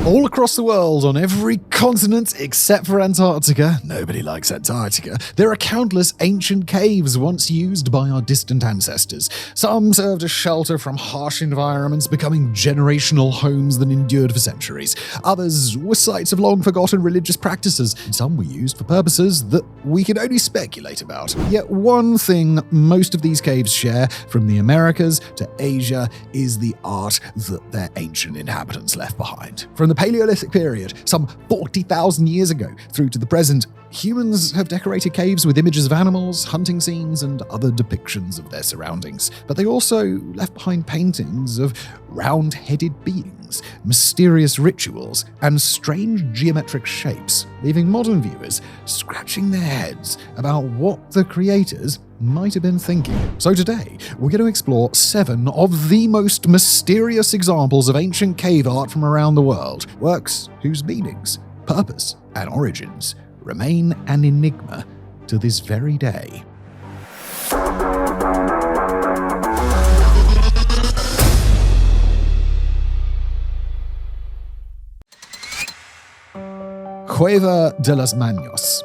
All across the world, on every continent except for Antarctica — nobody likes Antarctica — there are countless ancient caves once used by our distant ancestors. Some served as shelter from harsh environments, becoming generational homes that endured for centuries. Others were sites of long-forgotten religious practices, and some were used for purposes that we can only speculate about. Yet one thing most of these caves share, from the Americas to Asia, is the art that their ancient inhabitants left behind. From the Paleolithic period, some 40,000 years ago, through to the present, humans have decorated caves with images of animals, hunting scenes, and other depictions of their surroundings. But they also left behind paintings of round-headed beings, mysterious rituals, and strange geometric shapes, leaving modern viewers scratching their heads about what the creators might have been thinking. So today, we're going to explore 7 of the most mysterious examples of ancient cave art from around the world, works whose meanings, purpose, and origins remain an enigma to this very day. Cueva de los Maños.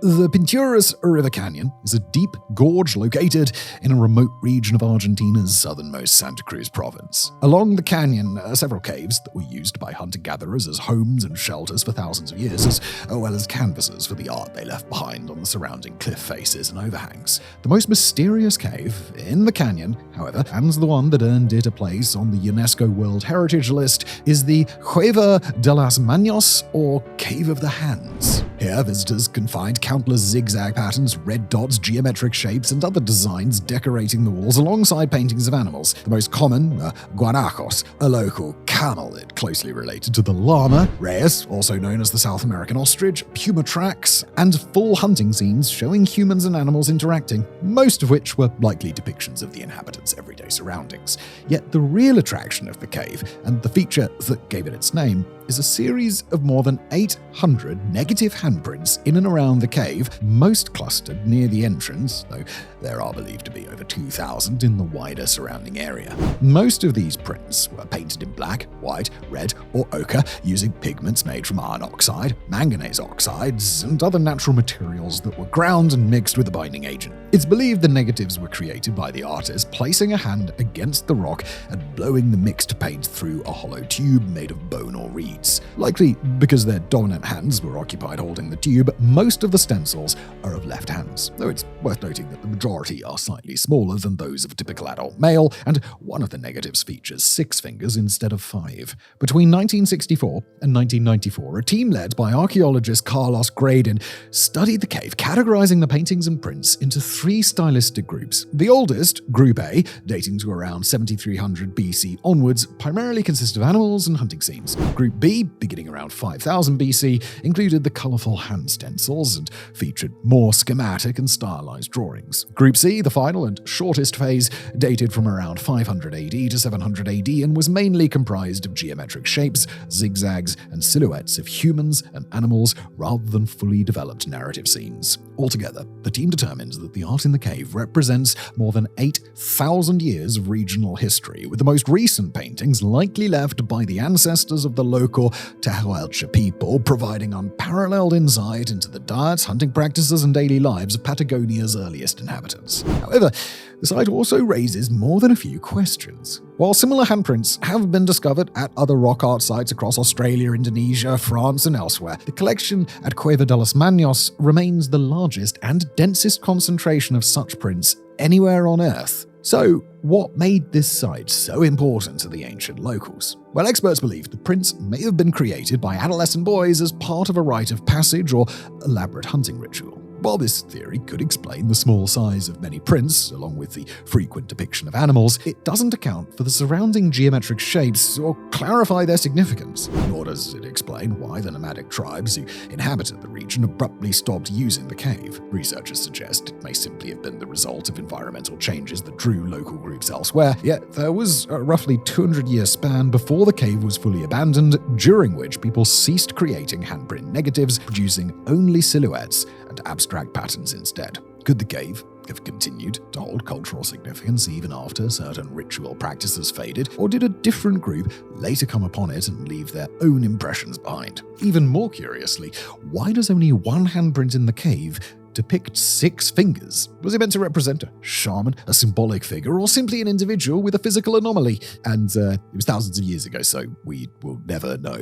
The Pinturas River Canyon is a deep gorge located in a remote region of Argentina's southernmost Santa Cruz province. Along the canyon are several caves that were used by hunter-gatherers as homes and shelters for thousands of years, as well as canvases for the art they left behind on the surrounding cliff faces and overhangs. The most mysterious cave in the canyon, however, and the one that earned it a place on the UNESCO World Heritage List, is the Cueva de las Maños, or Cave of the Hands. Here, visitors can find countless zigzag patterns, red dots, geometric shapes, and other designs decorating the walls alongside paintings of animals. The most common are guanacos, a local camelid closely related to the llama, reyes, also known as the South American ostrich, puma tracks, and full hunting scenes showing humans and animals interacting, most of which were likely depictions of the inhabitants' everyday surroundings. Yet the real attraction of the cave, and the feature that gave it its name, is a series of more than 800 negative handprints in and around the cave, most clustered near the entrance, though there are believed to be over 2,000 in the wider surrounding area. Most of these prints were painted in black, white, red, or ochre using pigments made from iron oxide, manganese oxides, and other natural materials that were ground and mixed with a binding agent. It's believed the negatives were created by the artist placing a hand against the rock and blowing the mixed paint through a hollow tube made of bone or reeds. Likely because their dominant hands were occupied holding the tube, most of the stencils are of left hands, though it's worth noting that the majority are slightly smaller than those of a typical adult male, and one of the negatives features 6 fingers instead of 5. Between 1964 and 1994, a team led by archaeologist Carlos Gradin studied the cave, categorizing the paintings and prints into 3 stylistic groups. The oldest, Group A, dating to around 7300 BC onwards, primarily consist of animals and hunting scenes. Group B, beginning around 5000 BC, included the colourful hand stencils and featured more schematic and stylized drawings. Group C, the final and shortest phase, dated from around 500 AD to 700 AD and was mainly comprised of geometric shapes, zigzags, and silhouettes of humans and animals rather than fully developed narrative scenes. Altogether, the team determined that the art in the cave represents more than 8,000 years of regional history, with the most recent paintings likely left by the ancestors of the local Tehuelche people, providing unparalleled insight into the diets, hunting practices, and daily lives of Patagonia's earliest inhabitants. However, the site also raises more than a few questions. While similar handprints have been discovered at other rock art sites across Australia, Indonesia, France, and elsewhere, the collection at Cueva de los Maños remains the largest and densest concentration of such prints anywhere on Earth. So, what made this site so important to the ancient locals? Well, experts believe the prints may have been created by adolescent boys as part of a rite of passage or elaborate hunting ritual. While this theory could explain the small size of many prints, along with the frequent depiction of animals, it doesn't account for the surrounding geometric shapes or clarify their significance, nor does it explain why the nomadic tribes who inhabited the region abruptly stopped using the cave. Researchers suggest it may simply have been the result of environmental changes that drew local groups elsewhere, yet there was a roughly 200-year span before the cave was fully abandoned, during which people ceased creating handprint negatives, producing only silhouettes and abstract patterns instead. Could the cave have continued to hold cultural significance even after certain ritual practices faded, or did a different group later come upon it and leave their own impressions behind? Even more curiously, why does only one handprint in the cave depict 6 fingers? Was it meant to represent a shaman, a symbolic figure, or simply an individual with a physical anomaly? And it was thousands of years ago, so we will never know.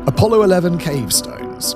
Apollo 11 cave stones.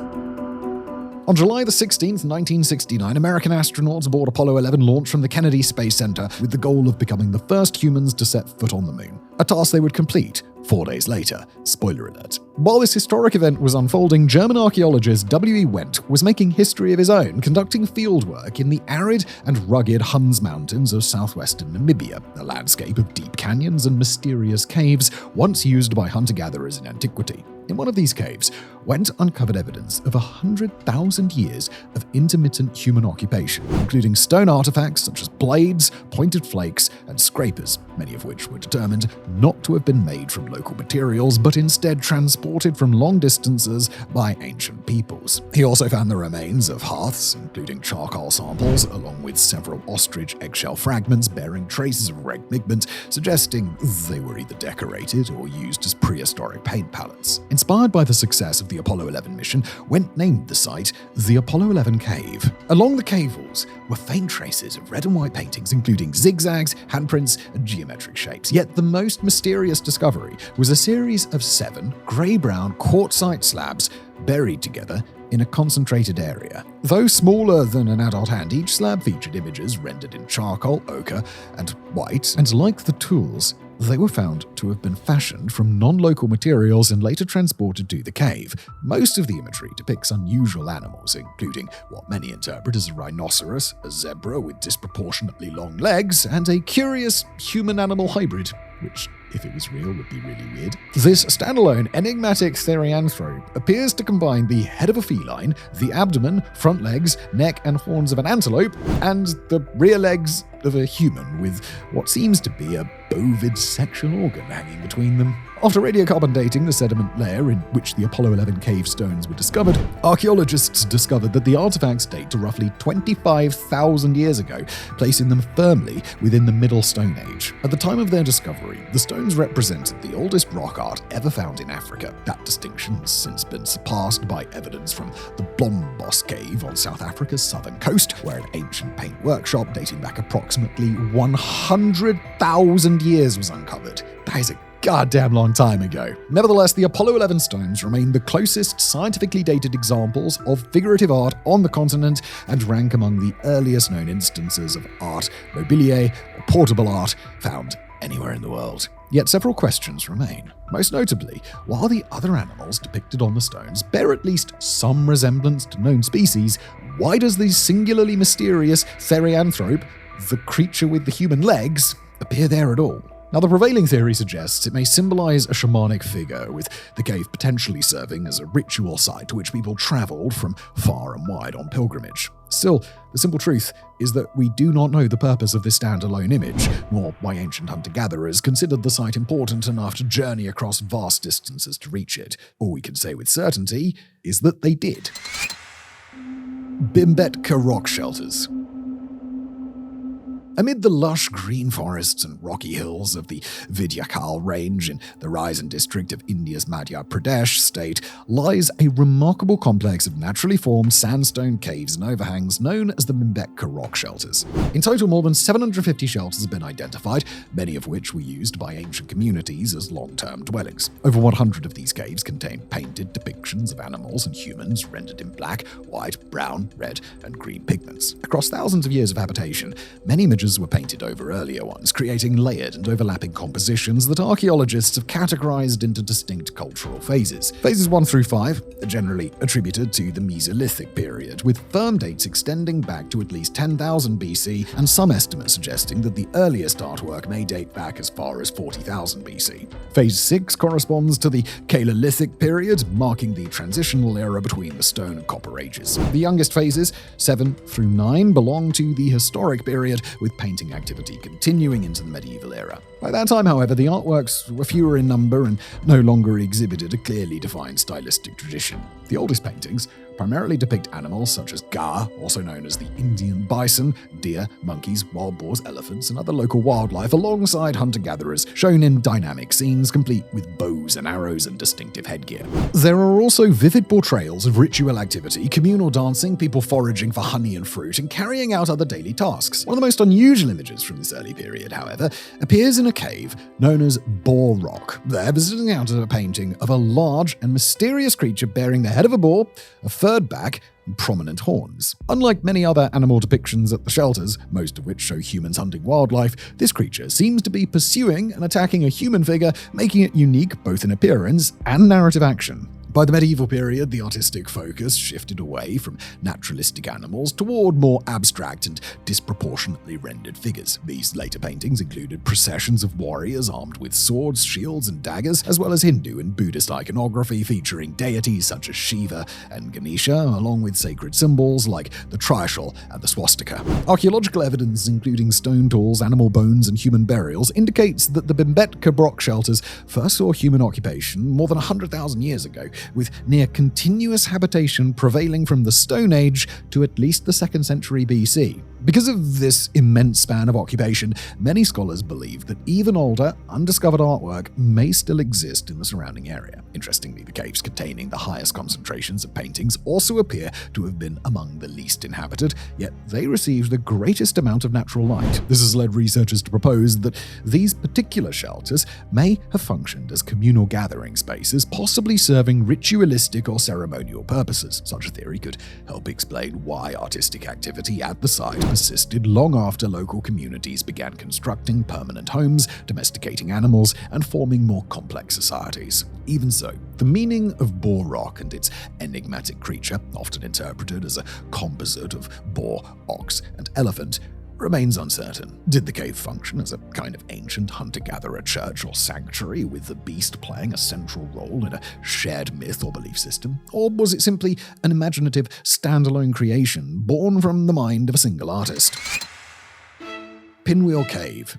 On July 16, 1969, American astronauts aboard Apollo 11 launched from the Kennedy Space Center with the goal of becoming the first humans to set foot on the moon, a task they would complete 4 days later. Spoiler alert. While this historic event was unfolding, German archaeologist W.E. Wendt was making history of his own, conducting fieldwork in the arid and rugged Huns Mountains of southwestern Namibia, a landscape of deep canyons and mysterious caves once used by hunter-gatherers in antiquity. In one of these caves, Wendt uncovered evidence of 100,000 years of intermittent human occupation, including stone artifacts such as blades, pointed flakes, and scrapers, many of which were determined not to have been made from local materials, but instead transported from long distances by ancient peoples. He also found the remains of hearths, including charcoal samples, along with several ostrich eggshell fragments bearing traces of red pigment, suggesting they were either decorated or used as prehistoric paint palettes. Inspired by the success of the Apollo 11 mission, Wendt named the site the Apollo 11 Cave. Along the cave walls were faint traces of red and white paintings, including zigzags, handprints, and geometric shapes. Yet the most mysterious discovery was a series of 7 grey-brown quartzite slabs buried together in a concentrated area. Though smaller than an adult hand, each slab featured images rendered in charcoal, ochre, and white, and like the tools, they were found to have been fashioned from non-local materials and later transported to the cave. Most of the imagery depicts unusual animals, including what many interpret as a rhinoceros, a zebra with disproportionately long legs, and a curious human-animal hybrid, which, if it was real, would be really weird. This standalone enigmatic therianthrope appears to combine the head of a feline, the abdomen, front legs, neck, and horns of an antelope, and the rear legs of a human with what seems to be a bovid sexual organ hanging between them. After radiocarbon dating the sediment layer in which the Apollo 11 cave stones were discovered, archaeologists discovered that the artifacts date to roughly 25,000 years ago, placing them firmly within the Middle Stone Age. At the time of their discovery, the stones represented the oldest rock art ever found in Africa. That distinction has since been surpassed by evidence from the Blombos Cave on South Africa's southern coast, where an ancient paint workshop dating back approximately 100,000 years was uncovered. That is a goddamn long time ago. Nevertheless, the Apollo 11 stones remain the closest scientifically dated examples of figurative art on the continent and rank among the earliest known instances of art mobilier or portable art found anywhere in the world. Yet several questions remain. Most notably, while the other animals depicted on the stones bear at least some resemblance to known species, why does the singularly mysterious therianthrope, the creature with the human legs, appear there at all? Now, the prevailing theory suggests it may symbolize a shamanic figure, with the cave potentially serving as a ritual site to which people traveled from far and wide on pilgrimage. Still, the simple truth is that we do not know the purpose of this standalone image, nor why ancient hunter-gatherers considered the site important enough to journey across vast distances to reach it. All we can say with certainty is that they did. Bhimbetka rock shelters. Amid the lush green forests and rocky hills of the Vindhyachal range in the Raisen district of India's Madhya Pradesh state lies a remarkable complex of naturally formed sandstone caves and overhangs known as the Bhimbetka rock shelters. In total, more than 750 shelters have been identified, many of which were used by ancient communities as long-term dwellings. Over 100 of these caves contain painted depictions of animals and humans rendered in black, white, brown, red, and green pigments. Across thousands of years of habitation, many images were painted over earlier ones, creating layered and overlapping compositions that archaeologists have categorized into distinct cultural phases. Phases 1 through 5 are generally attributed to the Mesolithic period, with firm dates extending back to at least 10,000 BC, and some estimates suggesting that the earliest artwork may date back as far as 40,000 BC. Phase 6 corresponds to the Paleolithic period, marking the transitional era between the Stone and Copper Ages. The youngest phases, 7 through 9, belong to the Historic period, with painting activity continuing into the medieval era. By that time, however, the artworks were fewer in number and no longer exhibited a clearly defined stylistic tradition. The oldest paintings primarily depict animals such as gar, also known as the Indian bison, deer, monkeys, wild boars, elephants, and other local wildlife, alongside hunter-gatherers, shown in dynamic scenes complete with bows and arrows and distinctive headgear. There are also vivid portrayals of ritual activity, communal dancing, people foraging for honey and fruit, and carrying out other daily tasks. One of the most unusual images from this early period, however, appears in a cave known as Boar Rock. There, visiting out a painting of a large and mysterious creature bearing the head of a boar, a furred back, and prominent horns. Unlike many other animal depictions at the shelters, most of which show humans hunting wildlife, this creature seems to be pursuing and attacking a human figure, making it unique both in appearance and narrative action. By the medieval period, the artistic focus shifted away from naturalistic animals toward more abstract and disproportionately rendered figures. These later paintings included processions of warriors armed with swords, shields, and daggers, as well as Hindu and Buddhist iconography featuring deities such as Shiva and Ganesha, along with sacred symbols like the trishul and the swastika. Archaeological evidence, including stone tools, animal bones, and human burials, indicates that the Bhimbetka rock shelters first saw human occupation more than 100,000 years ago, with near continuous habitation prevailing from the Stone Age to at least the 2nd century BC. Because of this immense span of occupation, many scholars believe that even older, undiscovered artwork may still exist in the surrounding area. Interestingly, the caves containing the highest concentrations of paintings also appear to have been among the least inhabited, yet they received the greatest amount of natural light. This has led researchers to propose that these particular shelters may have functioned as communal gathering spaces, possibly serving ritualistic or ceremonial purposes. Such a theory could help explain why artistic activity at the site persisted long after local communities began constructing permanent homes, domesticating animals, and forming more complex societies. Even so, the meaning of Boar Rock and its enigmatic creature, often interpreted as a composite of boar, ox, and elephant, remains uncertain. Did the cave function as a kind of ancient hunter-gatherer church or sanctuary, with the beast playing a central role in a shared myth or belief system? Or was it simply an imaginative, standalone creation born from the mind of a single artist? Pinwheel Cave.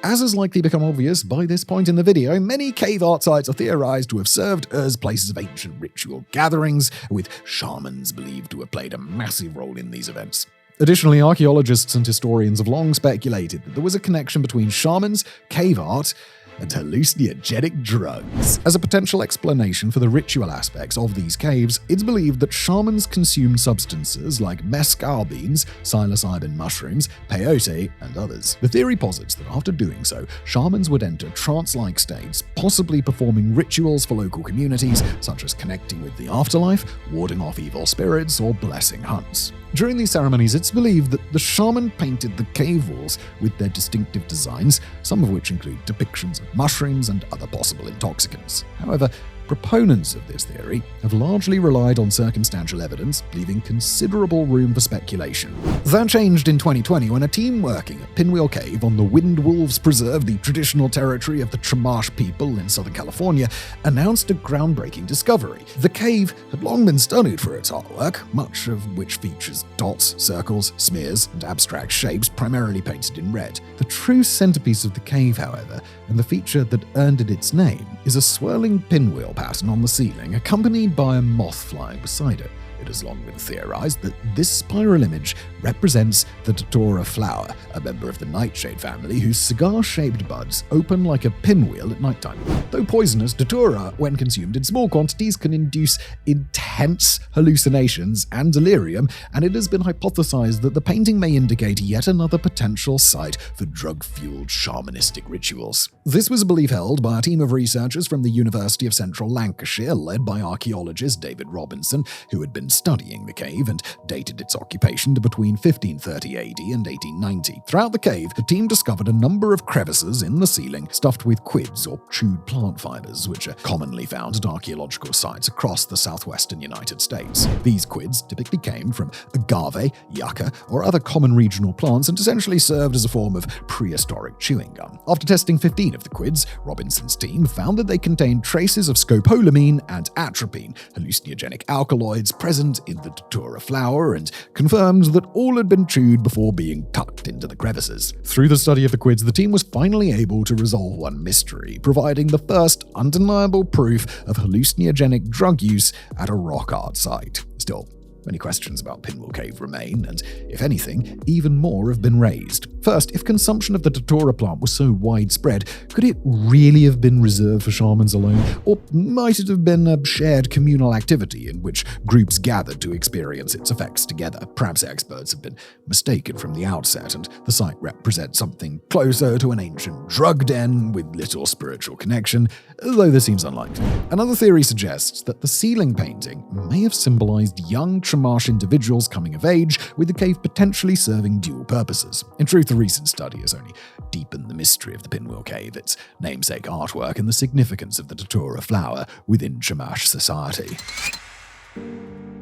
As has likely become obvious by this point in the video, many cave art sites are theorized to have served as places of ancient ritual gatherings, with shamans believed to have played a massive role in these events. Additionally, archaeologists and historians have long speculated that there was a connection between shamans, cave art, and hallucinogenic drugs. As a potential explanation for the ritual aspects of these caves, it's believed that shamans consumed substances like mescal beans, psilocybin mushrooms, peyote, and others. The theory posits that after doing so, shamans would enter trance-like states, possibly performing rituals for local communities, such as connecting with the afterlife, warding off evil spirits, or blessing hunts. During these ceremonies, it's believed that the shaman painted the cave walls with their distinctive designs, some of which include depictions of mushrooms and other possible intoxicants. However, proponents of this theory have largely relied on circumstantial evidence, leaving considerable room for speculation. That changed in 2020 when a team working at Pinwheel Cave on the Wind Wolves Preserve, the traditional territory of the Chumash people in Southern California, announced a groundbreaking discovery. The cave had long been studied for its artwork, much of which features dots, circles, smears, and abstract shapes primarily painted in red. The true centerpiece of the cave, however, and the feature that earned it its name, is a swirling pinwheel pattern on the ceiling, accompanied by a moth flying beside it. It has long been theorized that this spiral image represents the datura flower, a member of the nightshade family whose cigar-shaped buds open like a pinwheel at nighttime. Though poisonous, datura, when consumed in small quantities, can induce intense hallucinations and delirium, and it has been hypothesized that the painting may indicate yet another potential site for drug-fueled shamanistic rituals. This was a belief held by a team of researchers from the University of Central Lancashire, led by archaeologist David Robinson, who had been studying the cave and dated its occupation to between 1530 AD and 1890. Throughout the cave, the team discovered a number of crevices in the ceiling stuffed with quids or chewed plant fibers, which are commonly found at archaeological sites across the southwestern United States. These quids typically came from agave, yucca, or other common regional plants and essentially served as a form of prehistoric chewing gum. After testing 15 of the quids, Robinson's team found that they contained traces of scopolamine and atropine, hallucinogenic alkaloids present present in the datura flower and confirmed that all had been chewed before being tucked into the crevices. Through the study of the quids, the team was finally able to resolve one mystery, providing the first undeniable proof of hallucinogenic drug use at a rock art site. Still, many questions about Pinwheel Cave remain, and, if anything, even more have been raised. First, if consumption of the datura plant was so widespread, could it really have been reserved for shamans alone? Or might it have been a shared communal activity in which groups gathered to experience its effects together? Perhaps experts have been mistaken from the outset, and the site represents something closer to an ancient drug den with little spiritual connection, though this seems unlikely. Another theory suggests that the ceiling painting may have symbolized young Chumash individuals coming of age, with the cave potentially serving dual purposes. In truth, the recent study has only deepened the mystery of the Pinwheel Cave, its namesake artwork, and the significance of the datura flower within Chumash society.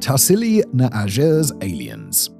Tassili na Ager's aliens.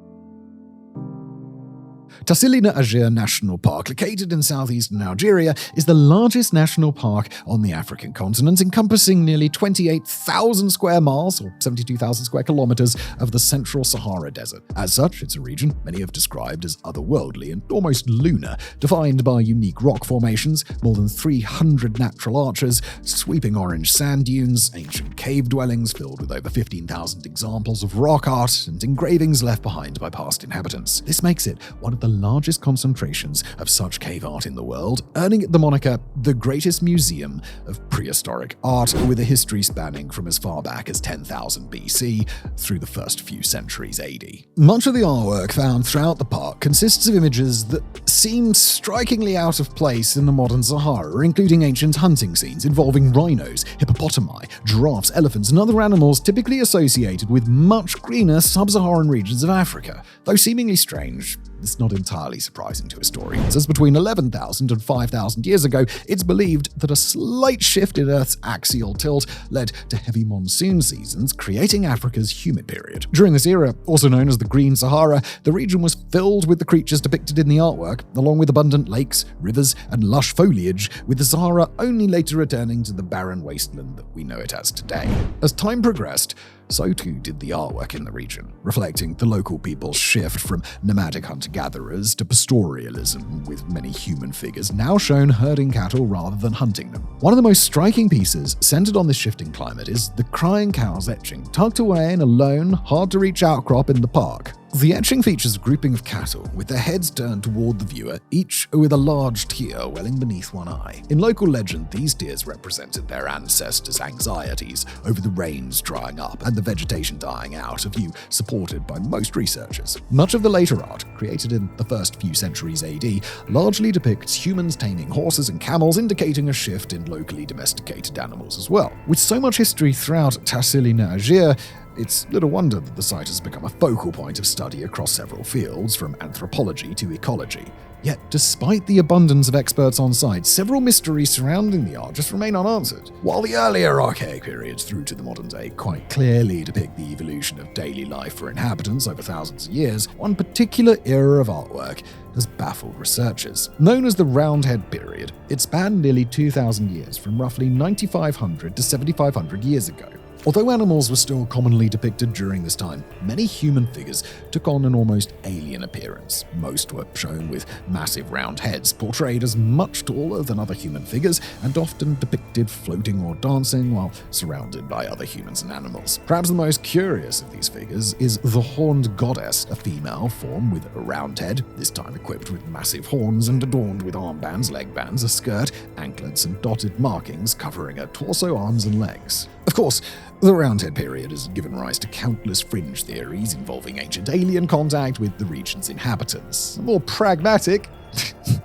Tassili na Ager National Park, located in southeastern Algeria, is the largest national park on the African continent, encompassing nearly 28,000 square miles, or 72,000 square kilometers, of the Central Sahara Desert. As such, it's a region many have described as otherworldly and almost lunar, defined by unique rock formations, more than 300 natural arches, sweeping orange sand dunes, ancient cave dwellings filled with over 15,000 examples of rock art, and engravings left behind by past inhabitants. This makes it one of the largest concentrations of such cave art in the world, earning it the moniker the greatest museum of prehistoric art, with a history spanning from as far back as 10,000 BC through the first few centuries AD. Much of the artwork found throughout the park consists of images that seem strikingly out of place in the modern Sahara, including ancient hunting scenes involving rhinos, hippopotami, giraffes, elephants, and other animals typically associated with much greener sub-Saharan regions of Africa. Though seemingly strange, it's not entirely surprising to historians, as between 11,000 and 5,000 years ago, it's believed that a slight shift in Earth's axial tilt led to heavy monsoon seasons, creating Africa's humid period. During this era, also known as the Green Sahara, the region was filled with the creatures depicted in the artwork, along with abundant lakes, rivers, and lush foliage, with the Sahara only later returning to the barren wasteland that we know it as today. As time progressed, so too did the artwork in the region, reflecting the local people's shift from nomadic hunter-gatherers to pastoralism, with many human figures now shown herding cattle rather than hunting them. One of the most striking pieces centered on this shifting climate is the crying cow's etching, tucked away in a lone, hard-to-reach outcrop in the park. The etching features a grouping of cattle, with their heads turned toward the viewer, each with a large tear welling beneath one eye. In local legend, these tears represented their ancestors' anxieties over the rains drying up and the vegetation dying out, a view supported by most researchers. Much of the later art, created in the first few centuries AD, largely depicts humans taming horses and camels, indicating a shift in locally domesticated animals as well. With so much history throughout Tassili na Ager, it's little wonder that the site has become a focal point of study across several fields, from anthropology to ecology. Yet, despite the abundance of experts on site, several mysteries surrounding the art just remain unanswered. While the earlier archaic periods through to the modern day quite clearly depict the evolution of daily life for inhabitants over thousands of years, one particular era of artwork has baffled researchers. Known as the Roundhead period, it spanned nearly 2,000 years, from roughly 9,500 to 7,500 years ago. Although animals were still commonly depicted during this time, many human figures took on an almost alien appearance. Most were shown with massive round heads, portrayed as much taller than other human figures, and often depicted floating or dancing while surrounded by other humans and animals. Perhaps the most curious of these figures is the Horned Goddess, a female form with a round head, this time equipped with massive horns and adorned with armbands, leg bands, a skirt, anklets, and dotted markings covering her torso, arms, and legs. Of course, the Roundhead period has given rise to countless fringe theories involving ancient alien contact with the region's inhabitants. A more pragmatic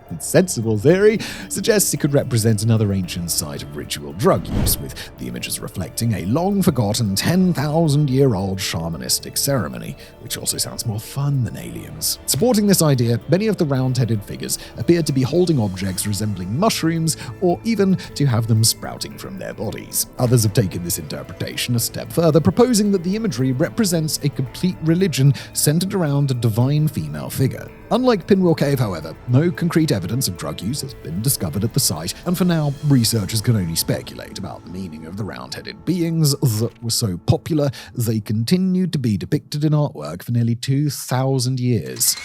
and sensible theory suggests it could represent another ancient site of ritual drug use, with the images reflecting a long-forgotten 10,000-year-old shamanistic ceremony, which also sounds more fun than aliens. Supporting this idea, many of the round-headed figures appear to be holding objects resembling mushrooms, or even to have them sprouting from their bodies. Others have taken this interpretation a step further, proposing that the imagery represents a complete religion centered around a divine female figure. Unlike Pinwheel Cave, however, no concrete evidence of drug use has been discovered at the site, and for now, researchers can only speculate about the meaning of the round-headed beings that were so popular they continued to be depicted in artwork for nearly 2,000 years.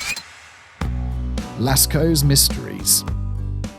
Lascaux Mysteries.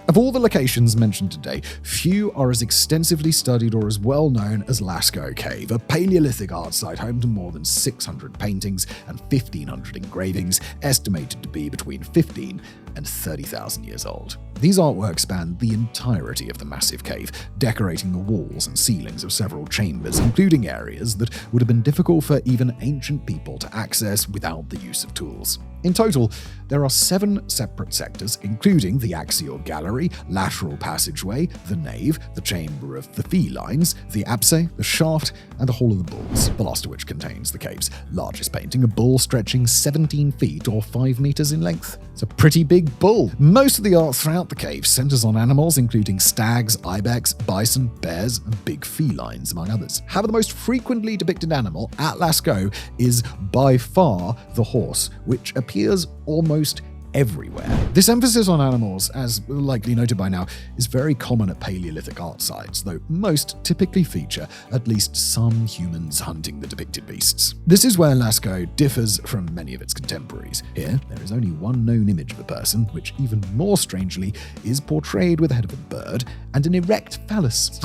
Of all the locations mentioned today, few are as extensively studied or as well known as Lascaux Cave, a Paleolithic art site home to more than 600 paintings and 1,500 engravings, estimated to be between 15 and 30,000 years old. These artworks span the entirety of the massive cave, decorating the walls and ceilings of several chambers, including areas that would have been difficult for even ancient people to access without the use of tools. In total, there are 7 separate sectors, including the axial gallery, lateral passageway, the nave, the chamber of the felines, the apse, the shaft, and the Hall of the Bulls, the last of which contains the cave's largest painting, a bull stretching 17 feet or 5 meters in length. It's a pretty big bull. Most of the art throughout the cave centers on animals, including stags, ibex, bison, bears, and big felines, among others. However, the most frequently depicted animal at Lascaux is by far the horse, which appears almost everywhere. This emphasis on animals, as likely noted by now, is very common at Paleolithic art sites, though most typically feature at least some humans hunting the depicted beasts. This is where Lascaux differs from many of its contemporaries. Here, there is only one known image of a person, which even more strangely is portrayed with the head of a bird and an erect phallus.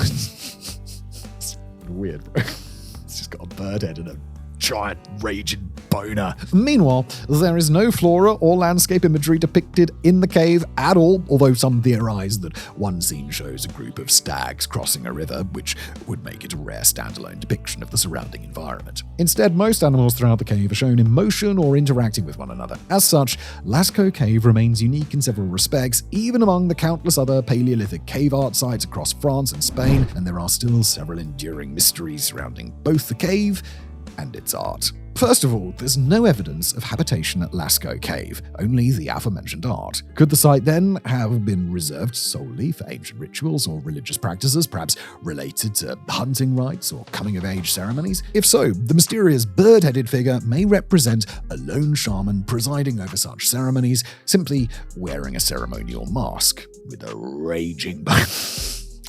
It's weird, bro. It's just got a bird head and a giant raging boner. Meanwhile, there is no flora or landscape imagery depicted in the cave at all, although some theorize that one scene shows a group of stags crossing a river, which would make it a rare standalone depiction of the surrounding environment. Instead, most animals throughout the cave are shown in motion or interacting with one another. As such, Lascaux Cave remains unique in several respects, even among the countless other Paleolithic cave art sites across France and Spain, and there are still several enduring mysteries surrounding both the cave and its art. First of all, there's no evidence of habitation at Lascaux Cave, only the aforementioned art. Could the site then have been reserved solely for ancient rituals or religious practices, perhaps related to hunting rites or coming-of-age ceremonies? If so, the mysterious bird-headed figure may represent a lone shaman presiding over such ceremonies, simply wearing a ceremonial mask with a raging bone.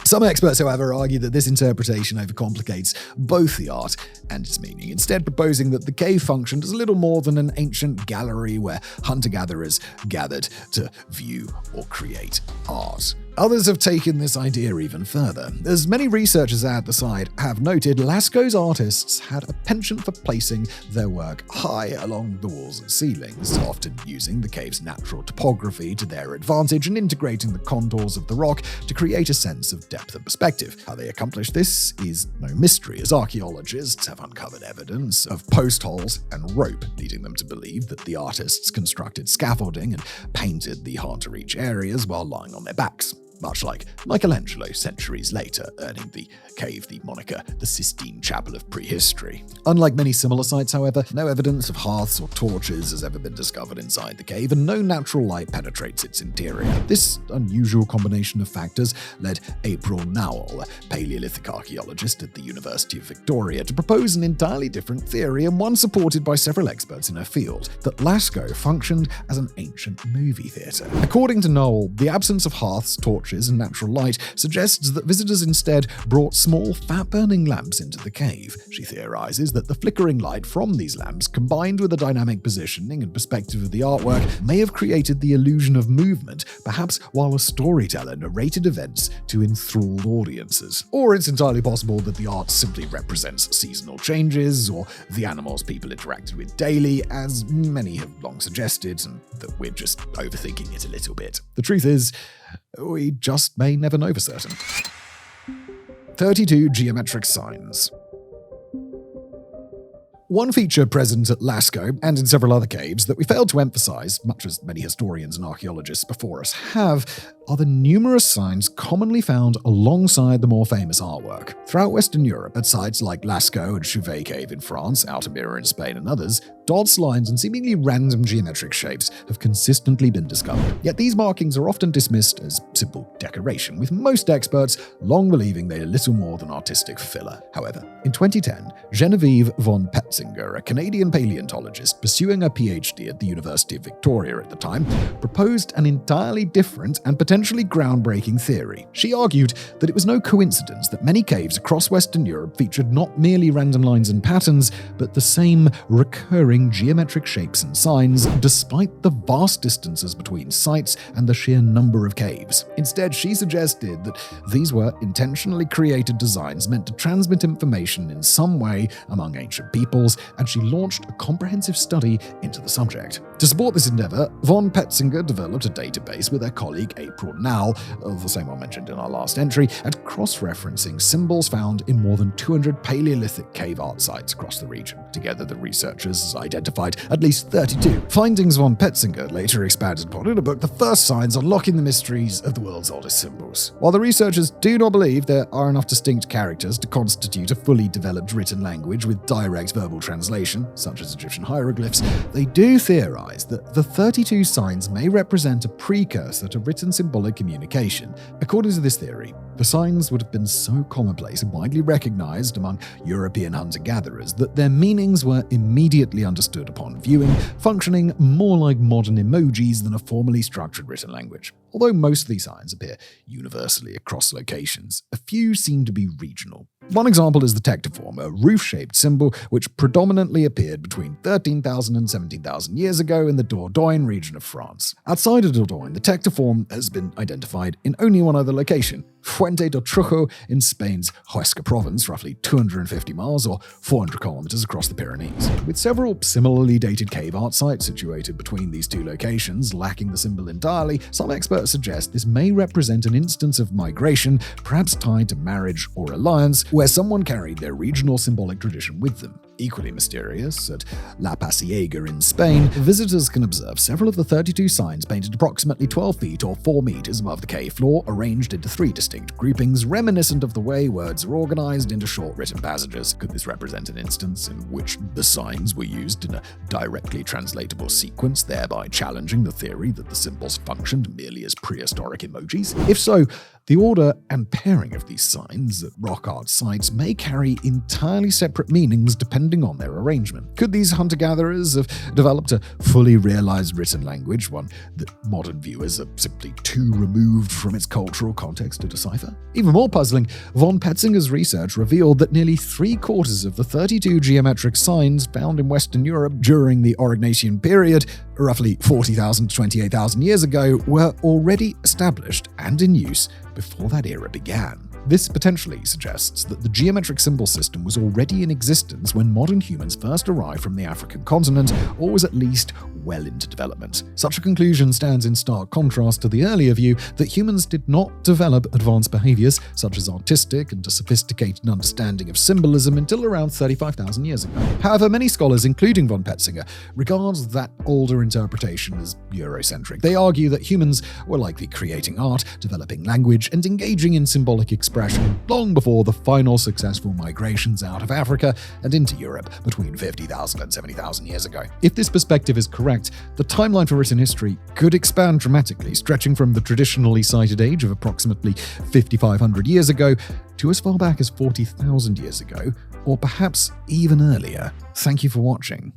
Some experts, however, argue that this interpretation overcomplicates both the art and its meaning, instead proposing that the cave functioned as little more than an ancient gallery where hunter-gatherers gathered to view or create art. Others have taken this idea even further. As many researchers at the site have noted, Lascaux's artists had a penchant for placing their work high along the walls and ceilings, often using the cave's natural topography to their advantage and integrating the contours of the rock to create a sense of depth and perspective. How they accomplished this is no mystery, as archaeologists have uncovered evidence of post holes and rope, leading them to believe that the artists constructed scaffolding and painted the hard-to-reach areas while lying on their backs, much like Michelangelo centuries later, earning the cave the moniker the Sistine Chapel of Prehistory. Unlike many similar sites, however, no evidence of hearths or torches has ever been discovered inside the cave, and no natural light penetrates its interior. This unusual combination of factors led April Nowell, a Paleolithic archaeologist at the University of Victoria, to propose an entirely different theory, and one supported by several experts in her field, that Lascaux functioned as an ancient movie theatre. According to Nowell, the absence of hearths, torches, and natural light suggests that visitors instead brought small, fat-burning lamps into the cave. She theorizes that the flickering light from these lamps, combined with the dynamic positioning and perspective of the artwork, may have created the illusion of movement, perhaps while a storyteller narrated events to enthralled audiences. Or it's entirely possible that the art simply represents seasonal changes, or the animals people interacted with daily, as many have long suggested, and that we're just overthinking it a little bit. The truth is, we just may never know for certain. 32 geometric signs. One feature present at Lascaux and in several other caves that we failed to emphasize, much as many historians and archaeologists before us have, are the numerous signs commonly found alongside the more famous artwork. Throughout Western Europe, at sites like Lascaux and Chauvet Cave in France, Altamira in Spain and others, dots, lines, and seemingly random geometric shapes have consistently been discovered. Yet these markings are often dismissed as simple decoration, with most experts long believing they are little more than artistic filler. However, in 2010, Genevieve von Petzing Petzinger, a Canadian paleontologist pursuing a PhD at the University of Victoria at the time, proposed an entirely different and potentially groundbreaking theory. She argued that it was no coincidence that many caves across Western Europe featured not merely random lines and patterns, but the same recurring geometric shapes and signs, despite the vast distances between sites and the sheer number of caves. Instead, she suggested that these were intentionally created designs meant to transmit information in some way among ancient peoples, and she launched a comprehensive study into the subject. To support this endeavor, von Petzinger developed a database with her colleague April Nall, the same one mentioned in our last entry, at cross-referencing symbols found in more than 200 Paleolithic cave art sites across the region. Together, the researchers identified at least 32. Findings von Petzinger later expanded upon in a book, The First Signs Unlocking the Mysteries of the World's Oldest Symbols. While the researchers do not believe there are enough distinct characters to constitute a fully developed written language with direct verbal translation, such as Egyptian hieroglyphs, they do theorize that the 32 signs may represent a precursor to written symbolic communication. According to this theory, the signs would have been so commonplace and widely recognized among European hunter-gatherers that their meanings were immediately understood upon viewing, functioning more like modern emojis than a formally structured written language. Although most of these signs appear universally across locations, a few seem to be regional. One example is the tectiform, a roof-shaped symbol which predominantly appeared between 13,000 and 17,000 years ago in the Dordogne region of France. Outside of Dordogne, the tectiform has been identified in only one other location, Fuente do Trujo in Spain's Huesca province, roughly 250 miles or 400 kilometers across the Pyrenees. With several similarly dated cave art sites situated between these two locations, lacking the symbol entirely, some experts suggest this may represent an instance of migration, perhaps tied to marriage or alliance, where someone carried their regional symbolic tradition with them. Equally mysterious, at La Pasiega in Spain, visitors can observe several of the 32 signs painted approximately 12 feet or 4 meters above the cave floor, arranged into 3 distinct groupings, reminiscent of the way words are organized into short written passages. Could this represent an instance in which the signs were used in a directly translatable sequence, thereby challenging the theory that the symbols functioned merely as prehistoric emojis? If so, the order and pairing of these signs at rock art sites may carry entirely separate meanings depending on their arrangement. Could these hunter-gatherers have developed a fully realized written language, one that modern viewers are simply too removed from its cultural context to decipher? Even more puzzling, von Petzinger's research revealed that nearly 3/4 of the 32 geometric signs found in Western Europe during the Aurignacian period, roughly 40,000 to 28,000 years ago, were already established and in use before that era began. This potentially suggests that the geometric symbol system was already in existence when modern humans first arrived from the African continent, or was at least well into development. Such a conclusion stands in stark contrast to the earlier view that humans did not develop advanced behaviors, such as artistic and a sophisticated understanding of symbolism, until around 35,000 years ago. However, many scholars, including von Petzinger, regard that older interpretation as Eurocentric. They argue that humans were likely creating art, developing language, and engaging in symbolic expression long before the final successful migrations out of Africa and into Europe between 50,000 and 70,000 years ago. If this perspective is correct, the timeline for written history could expand dramatically, stretching from the traditionally cited age of approximately 5,500 years ago to as far back as 40,000 years ago, or perhaps even earlier. Thank you for watching.